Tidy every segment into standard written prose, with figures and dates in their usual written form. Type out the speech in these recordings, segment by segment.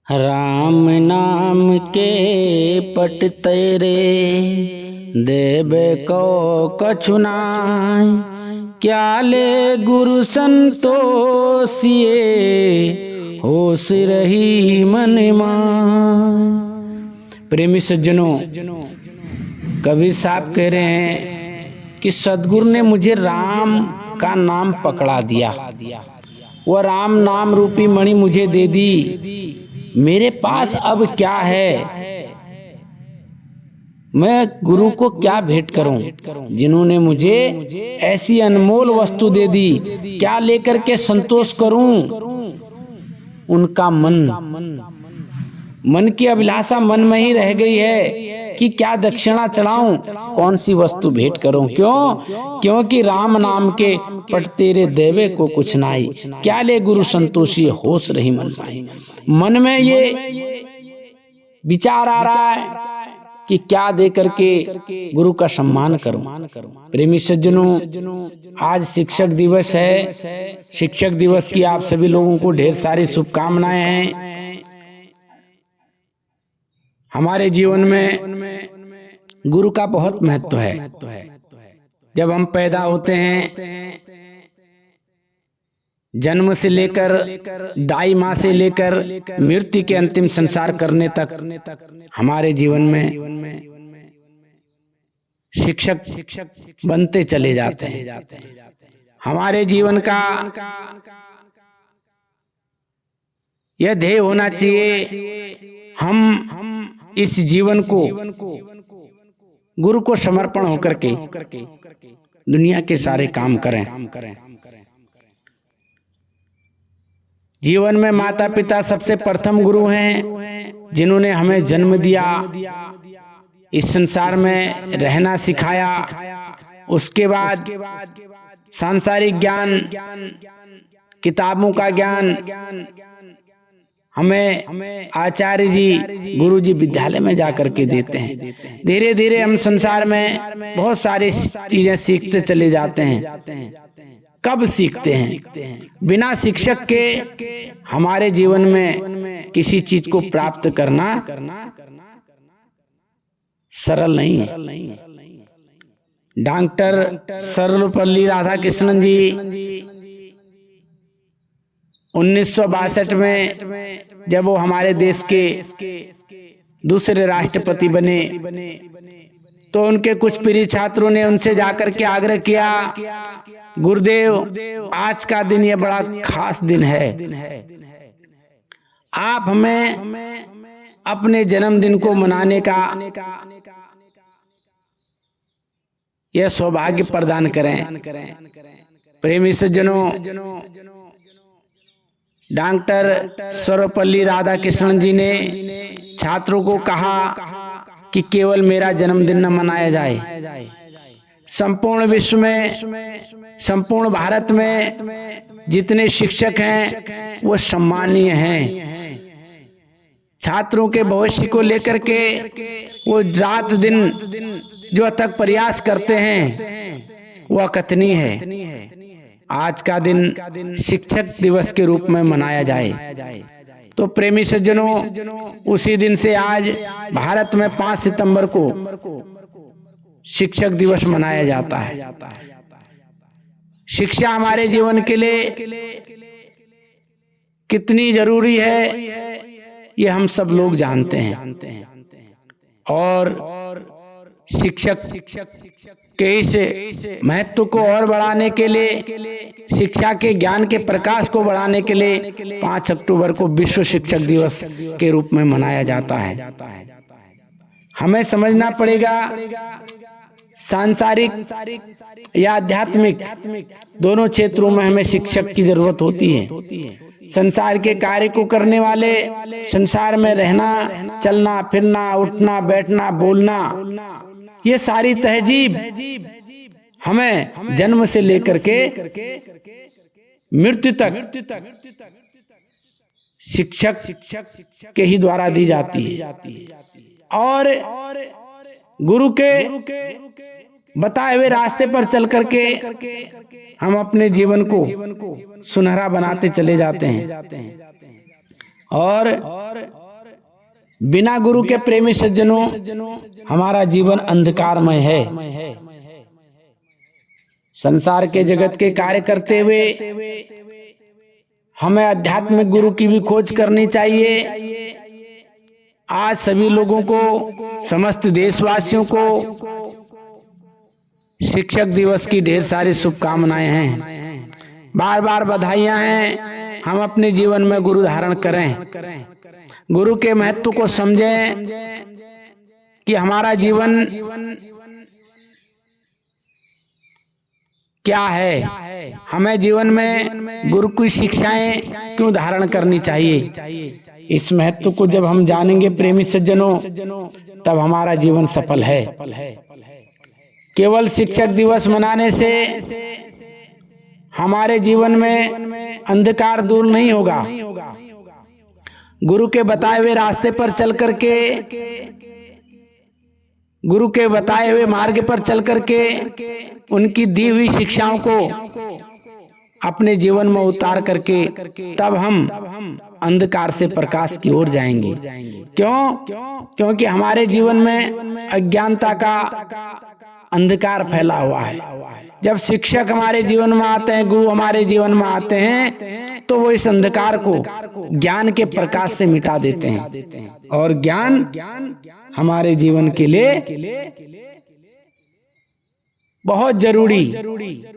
राम नाम के पट तेरे देवे को कछु नाय। क्या ले गुरु संतोषिए होश रही मन माय। प्रेमी सज्जनों, कबीर साहब कह रहे हैं कि सदगुरु ने मुझे राम का नाम पकड़ा दिया, वह राम नाम रूपी मणि मुझे दे दी। मेरे पास अब क्या है, मैं गुरु को क्या भेंट करूं, जिन्होंने मुझे ऐसी अनमोल वस्तु दे दी। क्या लेकर के संतोष करूं उनका मन की अभिलाषा मन में ही रह गई है कि क्या दक्षिणा चढ़ाऊं, कौन सी वस्तु भेंट करूं। क्योंकि राम नाम के पट तेरे देवे को कुछ नाई। क्या ले गुरु संतोषी होश रही मन माई। मन में ये विचार आ रहा है कि क्या दे करके गुरु का सम्मान करूं। प्रेमी सज्जनों, आज शिक्षक दिवस है। शिक्षक दिवस की आप सभी लोगों को ढेर सारी शुभकामनाएं हैं। हमारे जीवन में गुरु का बहुत महत्व है। जब हम पैदा होते हैं, जन्म से लेकर दाई माँ से लेकर मृत्यु के अंतिम संसार करने तक हमारे जीवन में शिक्षक बनते चले जाते हैं। हमारे जीवन का यह ध्येय होना चाहिए, हम इस जीवन को गुरु को समर्पण होकर के दुनिया के सारे काम करें। जीवन में माता पिता सबसे प्रथम गुरु हैं, जिन्होंने हमें जन्म दिया, इस संसार में रहना सिखाया। उसके बाद सांसारिक ज्ञान, किताबों का ज्ञान हमें आचार्य जी, गुरु जी विद्यालय में जाकर के देते हैं। धीरे धीरे हम संसार में बहुत सारी चीजें सीखते चले जाते हैं। कब सीखते हैं? बिना शिक्षक के हमारे जीवन में किसी चीज को प्राप्त करना सरल नहीं है। डॉक्टर सर्वपल्ली राधाकृष्णन जी 1962 में जब वो हमारे देश के दूसरे राष्ट्रपति बने, तो उनके कुछ प्रिय छात्रों ने उनसे जाकर के आग्रह किया, गुरुदेव आज का दिन ये बड़ा खास दिन है, आप हमें अपने जन्मदिन को मनाने का यह सौभाग्य प्रदान करें। प्रेमी सज्जनों, डॉक्टर सर्वपल्ली राधाकृष्णन जी ने छात्रों को कहा कि केवल मेरा जन्मदिन न मनाया जाए, संपूर्ण विश्व में, संपूर्ण भारत में जितने शिक्षक हैं वो सम्मानीय हैं। छात्रों के भविष्य को लेकर के वो रात दिन जो अथक प्रयास करते हैं वो अकथनीय है। आज का दिन शिक्षक दिवस के रूप में मनाया जाए। तो प्रेमी सज्जनों, उसी दिन से आज भारत में 5 सितंबर को शिक्षक दिवस मनाया जाता है। शिक्षा हमारे जीवन के लिए कितनी जरूरी है ये हम सब लोग जानते हैं। और शिक्षक के इस महत्व को और बढ़ाने के लिए, शिक्षा के ज्ञान के प्रकाश को बढ़ाने के लिए 5 अक्टूबर को विश्व शिक्षक दिवस के रूप में मनाया जाता है। हमें समझना पड़ेगा, सांसारिक या आध्यात्मिक दोनों क्षेत्रों में हमें शिक्षक की जरूरत होती है। संसार के कार्य को करने वाले, संसार में रहना, चलना फिरना, उठना बैठना, बोलना, ये सारी तहजीब हमें जन्म से लेकर के मृत्यु तक शिक्षक के ही द्वारा दी जाती है। और गुरु के बताए हुए रास्ते पर चल करके हम अपने जीवन को सुनहरा बनाते चले जाते हैं। और बिना गुरु के प्रेमी सज्जनों हमारा जीवन अंधकारमय है। संसार के जगत के कार्य करते हुए हमें आध्यात्मिक गुरु की भी खोज करनी चाहिए। आज सभी लोगों को, समस्त देशवासियों को शिक्षक दिवस की ढेर सारी शुभकामनाएं हैं, बार बार बधाइयां हैं। हम अपने जीवन में गुरु धारण करें, गुरु के महत्व को समझें कि हमारा जीवन क्या है, हमें जीवन में गुरु की शिक्षाएं क्यों धारण करनी चाहिए। इस महत्व को जब हम जानेंगे प्रेमी सज्जनों, तब हमारा जीवन सफल है। केवल शिक्षक दिवस मनाने से हमारे जीवन में अंधकार दूर नहीं होगा। गुरु के बताए हुए रास्ते पर चल करके, गुरु के बताए हुए मार्ग पर चल करके उनकी दी हुई शिक्षाओं को अपने जीवन में उतार करके तब हम अंधकार से प्रकाश की ओर जाएंगे। क्योंकि हमारे जीवन में अज्ञानता का अंधकार फैला हुआ है। जब शिक्षक हमारे जीवन में आते हैं, गुरु हमारे जीवन में आते हैं, तो वो इस अंधकार को ज्ञान के प्रकाश से मिटा देते हैं। और ज्ञान हमारे जीवन के लिए बहुत जरूरी।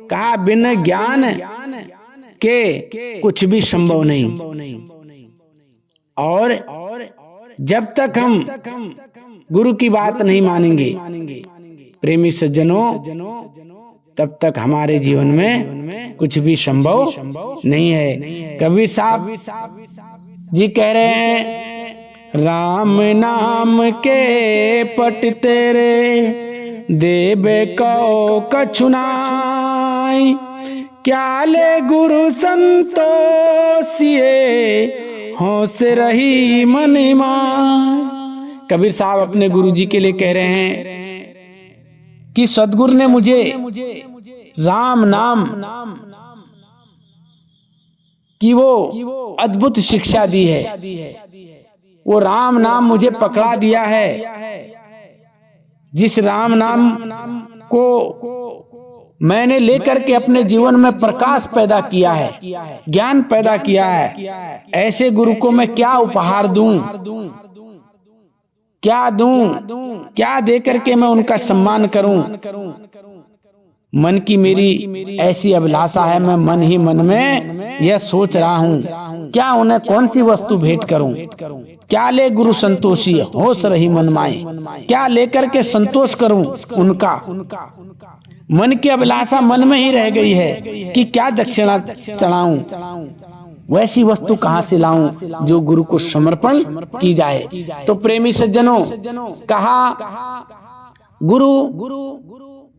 कहा बिना ज्ञान के कुछ भी संभव नहीं। और जब तक हम गुरु की बात नहीं मानेंगे प्रेमी सज्जनों, तब तक हमारे जीवन में कुछ भी संभव नहीं है। कबीर साहब जी कह रहे हैं, राम नाम के पट तेरे देबे को कछुनाई, क्या ले गुरु संतोषिए होश रही मन मार। कबीर साहब अपने गुरु जी के लिए कह रहे हैं कि सदगुरु ने मुझे राम नाम की वो अद्भुत शिक्षा दी है। वो राम नाम मुझे पकड़ा दिया है। जिस राम नाम को मैंने लेकर के अपने जीवन में प्रकाश पैदा किया है, ज्ञान पैदा किया है, ऐसे गुरु को मैं क्या उपहार दूं, क्या दूं, क्या देकर के मैं उनका सम्मान करूं। मन की मेरी ऐसी अभिलाषा है, मैं मन ही मन में यह सोच रहा हूं, क्या उन्हें कौन सी वस्तु भेंट करूं। क्या ले गुरु संतोषी होश रही मन माए, क्या लेकर के संतोष करूं उनका। मन की अभिलाषा मन में ही रह गई है कि क्या दक्षिणा चढ़ाऊं, वैसी वस्तु कहां से लाऊं जो गुरु को समर्पण की जाए। तो प्रेमी सज्जनों, कहा गुरु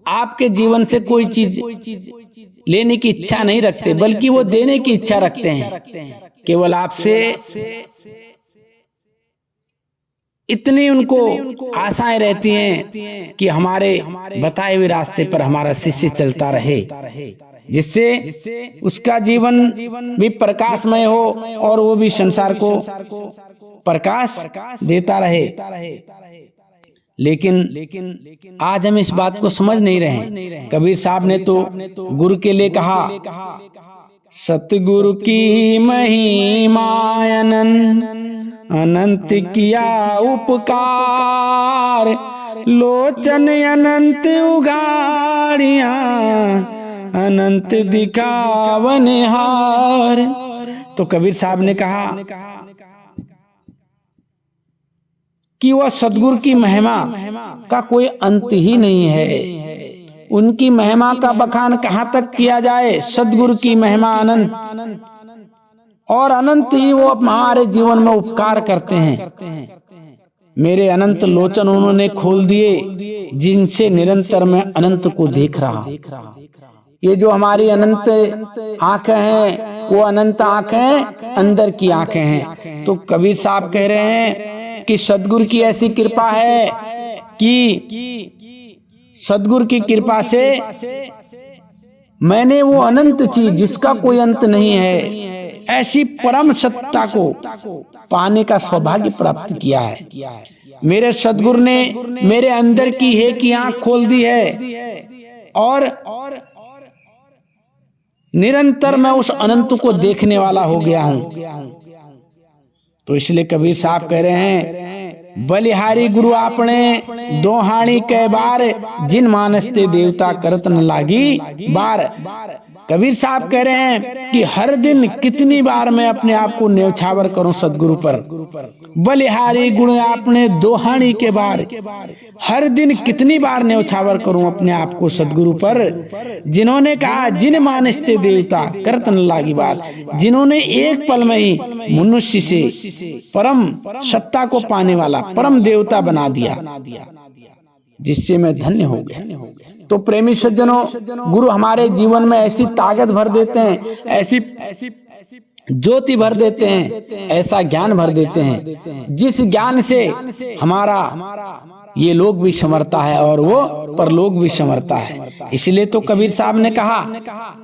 आपके जीवन से कोई चीज लेने की इच्छा नहीं रखते, बल्कि वो देने की इच्छा रखते हैं। केवल आपसे इतनी उनको आशाएं रहती हैं कि हमारे बताए हुए रास्ते पर हमारा शिष्य चलता रहे, जिससे उसका जीवन भी प्रकाशमय हो और वो भी संसार को प्रकाश देता रहे। लेकिन आज हम इस बात को समझ नहीं रहे। कबीर साहब ने तो गुरु के लिए कहा, सतगुरु की महिमा अनंत किया उपकार, लोचन अनंत उगाड़िया अनंत दिखावन हार। तो कबीर साहब ने कहा कि वह सदगुरु की महिमा का कोई अंत ही नहीं है। उनकी महिमा का बखान कहाँ तक किया जाए। सदगुरु की महिमा अनंत और अनंत ही वो हमारे जीवन में उपकार करते हैं। मेरे अनंत लोचन उन्होंने खोल दिए, जिनसे निरंतर मैं अनंत को देख रहा। ये जो हमारी अनंत आंखें हैं, वो अनंत आंखें अंदर की आंखें हैं। तो कबीर साहब कह रहे हैं कि सदगुरु की ऐसी कृपा है कि सदगुरु की कृपा से मैंने वो अनंत चीज जिसका कोई अंत नहीं है, ऐसी परम सत्ता को पाने का सौभाग्य प्राप्त किया है। मेरे सद्गुरु ने मेरे अंदर की है कि आंख खोल दी है और निरंतर मैं उस अनंत को देखने वाला हो गया हूं। तो इसलिए कबीर साहब कह रहे हैं, बलिहारी गुरु आपने दोहानी कै बार, जिन मानसते देवता करत न लागी बार। कबीर साहब कह रहे हैं कि हर दिन कितनी बार मैं अपने आप को न्यौछावर करूं सदगुरु पर। बलिहारी गुण आपने दोहानी के बार, हर दिन कितनी बार न्यौछावर करूं अपने आप को सदगुरु पर। जिन्होंने कहा जिन मानसते देवता करत न लागी बार, जिन्होंने एक पल में ही मनुष्य से परम सत्ता को पाने वाला परम देवता बना दिया, जिससे मैं धन्य हो गया। तो प्रेमी सज्जनों, गुरु हमारे जीवन में ऐसी ताकत भर देते हैं, ऐसी ज्योति भर देते हैं, ऐसा ज्ञान भर देते हैं, जिस ज्ञान से हमारा ये लोक भी संवरता है और वो परलोक भी संवरता है। इसलिए तो कबीर साहब ने कहा,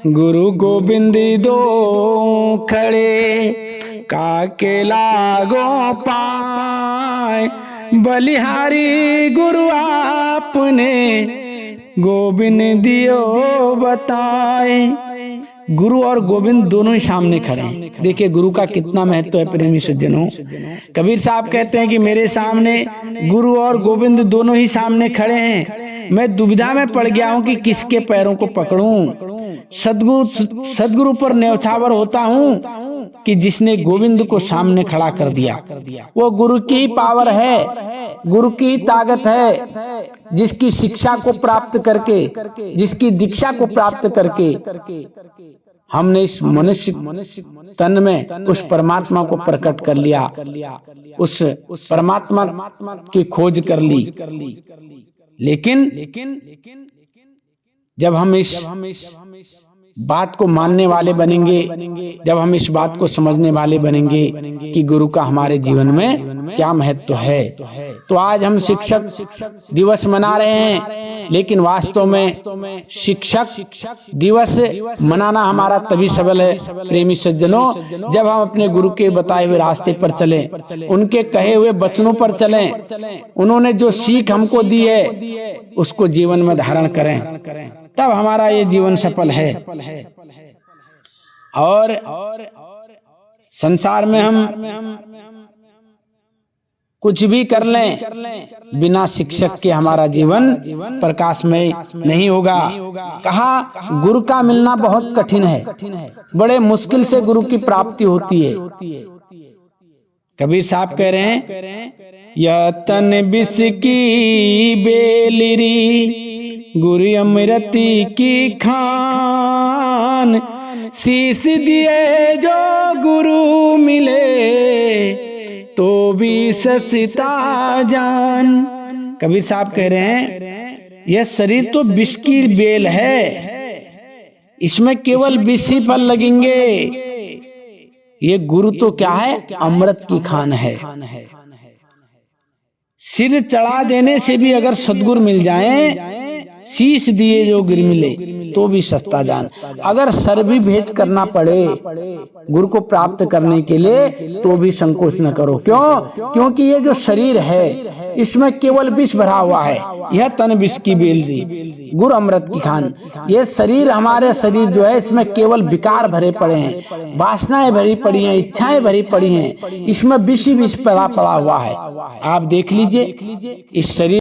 गुरु गोविंद दो खड़े काके लागो पाए, बलिहारी गुरु आपने गोविंद दियो बताए। गुरु और गोविंद दोनों ही सामने खड़े हैं। देखिए गुरु का कितना महत्व है प्रेमी सज्जनों। कबीर साहब कहते हैं कि मेरे सामने गुरु और गोविंद दोनों ही सामने खड़े हैं। मैं दुविधा में पड़ गया हूं कि किसके पैरों को पकड़ूं। सदगुरु पर न्यौछावर होता हूं कि जिसने गोविंद को सामने खड़ा कर दिया। वो गुरु की पावर है, गुरु की ताकत है, जिसकी शिक्षा को प्राप्त करके, जिसकी दीक्षा को प्राप्त करके हमने इस मनुष्य तन में उस परमात्मा को प्रकट कर लिया, उस परमात्मा की खोज कर ली। लेकिन जब हम इस बात को मानने वाले बनेंगे, जब हम इस बात को समझने वाले बनेंगे कि गुरु का हमारे जीवन में क्या महत्व है, तो आज हम शिक्षक दिवस मना रहे हैं, लेकिन वास्तव में शिक्षक दिवस मनाना हमारा तभी सफल है प्रेमी सज्जनों, जब हम अपने गुरु के बताए हुए रास्ते पर चलें, उनके कहे हुए वचनों पर चलें, उन्होंने जो सीख हमको दी है उसको जीवन में धारण करें, तब हमारा ये जीवन सफल है। और संसार में हम कुछ भी कर लें, बिना शिक्षक के हमारा जीवन प्रकाशमय नहीं होगा। कहा गुरु का मिलना बहुत कठिन है, बड़े मुश्किल से गुरु की प्राप्ति होती है। कबीर साहब कह रहे हैं, यह तन बिस की बेलरी, गुरु अमृति की खान, शीश दिए जो गुरु मिले तो भी सस्ता जान। कबीर साहब कह रहे हैं, यह शरीर तो विष की बेल है, इसमें केवल विष ही फल लगेंगे। ये गुरु तो क्या है, अमृत की खान है। सिर चढ़ा देने से भी अगर सद्गुरु मिल जाएं, शीश दिए जो गुरु मिले तो भी सस्ता जान। अगर सर भी भेंट करना पड़े गुरु को प्राप्त करने के लिए, तो भी संकोच न करो। क्यों? क्योंकि ये जो शरीर है इसमें केवल विष भरा हुआ है। यह तन विष की बेलरी, गुरु अमृत की खान। ये शरीर, हमारे शरीर जो है, इसमें केवल विकार भरे पड़े हैं, वासनाएं भरी पड़ी हैं, इच्छाएं भरी पड़ी हैं, इसमें विष ही विष पड़ा हुआ है। आप देख लीजिए इस शरीर